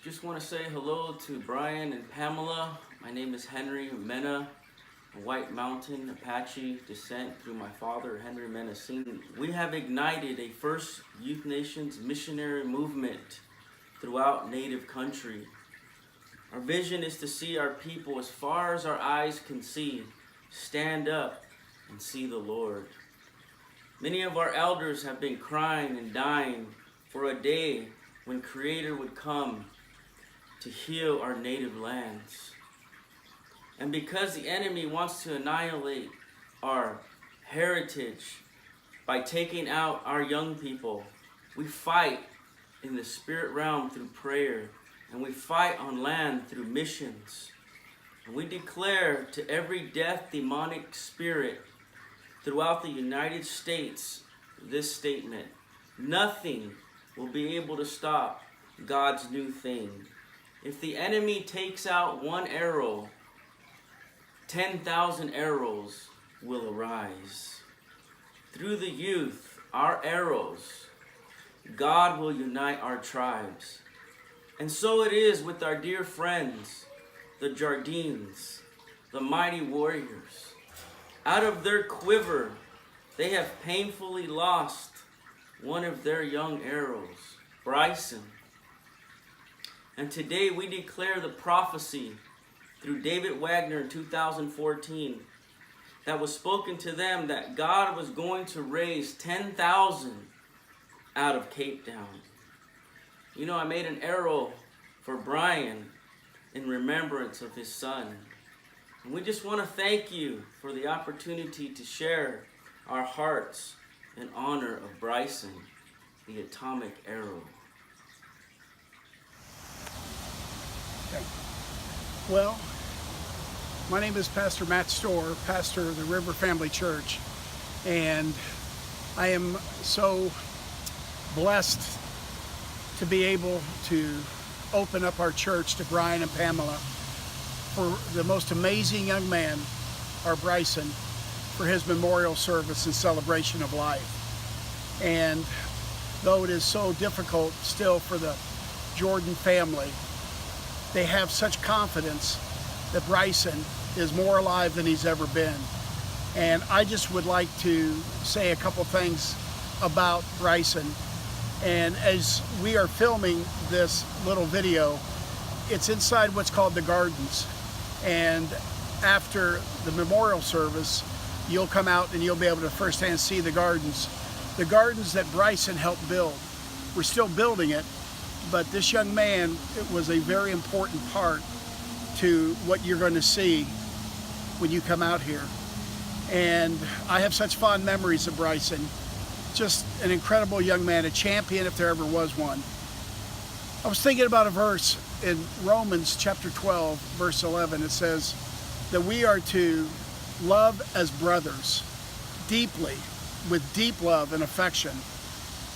Just want to say hello to Brian and Pamela. My name is Henry Mena, a White Mountain Apache descent through my father, Henry Mena Sr. We have ignited a First Youth Nations missionary movement throughout Native country. Our vision is to see our people as far as our eyes can see, stand up and see the Lord. Many of our elders have been crying and dying for a day when Creator would come to heal our native lands. And because the enemy wants to annihilate our heritage by taking out our young people, we fight in the spirit realm through prayer, and we fight on land through missions. And we declare to every deaf demonic spirit throughout the United States this statement: nothing will be able to stop God's new thing. If the enemy takes out one arrow, 10,000 arrows will arise. Through the youth, our arrows, God will unite our tribes. And so it is with our dear friends, the Jardines, the mighty warriors. Out of their quiver, they have painfully lost one of their young arrows, Bryson. And today we declare the prophecy through David Wagner in 2014 that was spoken to them that God was going to raise 10,000 out of Cape Town. You know, I made an arrow for Brian in remembrance of his son. And we just want to thank you for the opportunity to share our hearts in honor of Bryson, the atomic arrow. Well, my name is Pastor Matt Storr, pastor of the River Family Church, and I am so blessed to be able to open up our church to Brian and Pamela for the most amazing young man, our Bryson, for his memorial service and celebration of life. And though it is so difficult still for the Jordan family, they have such confidence that Bryson is more alive than he's ever been. And I just would like to say a couple things about Bryson. And as we are filming this little video, it's inside what's called the Gardens. And after the memorial service, you'll come out and you'll be able to firsthand see the gardens. The gardens that Bryson helped build. We're still building it, but this young man, it was a very important part to what you're going to see when you come out here. And I have such fond memories of Bryson. Just an incredible young man, a champion if there ever was one. I was thinking about a verse in Romans chapter 12, verse 11. It says that we are to love as brothers, deeply, with deep love and affection,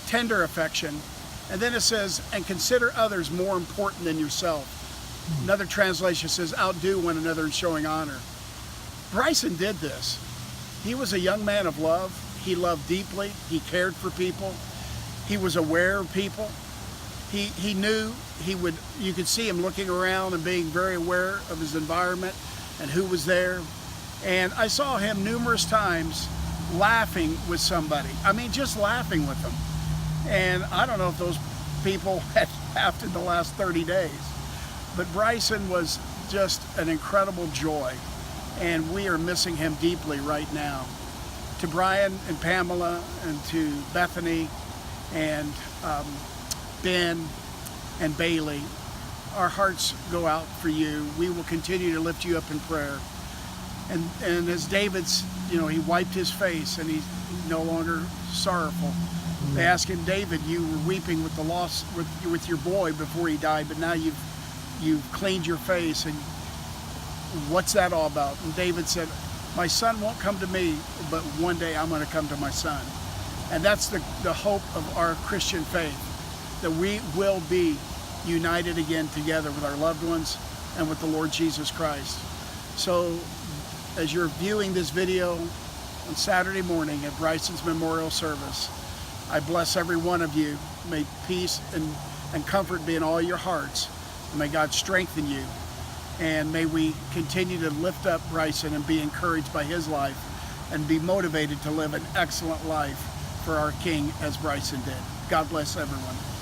tender affection. And then it says, and consider others more important than yourself. Another translation says, outdo one another in showing honor. Bryson did this. He was a young man of love. He loved deeply. He cared for people. He was aware of people. He knew you could see him looking around and being very aware of his environment and who was there. And I saw him numerous times laughing with somebody. I mean, just laughing with them. And I don't know if those people had laughed in the last 30 days. But Bryson was just an incredible joy. And we are missing him deeply right now. To Brian and Pamela and to Bethany and Ben and Bailey, our hearts go out for you. We will continue to lift you up in prayer. And as David's, he wiped his face and he's no longer sorrowful. They asked him, David, you were weeping with the loss with your boy before he died, but now you've cleaned your face, and what's that all about? And David said, my son won't come to me, but one day I'm going to come to my son. And that's the hope of our Christian faith, that we will be united again together with our loved ones and with the Lord Jesus Christ. So as you're viewing this video on Saturday morning at Bryson's memorial service, I bless every one of you. May peace and comfort be in all your hearts May God strengthen you. And may we continue to lift up Bryson and be encouraged by his life and be motivated to live an excellent life for our King as Bryson did. God bless everyone.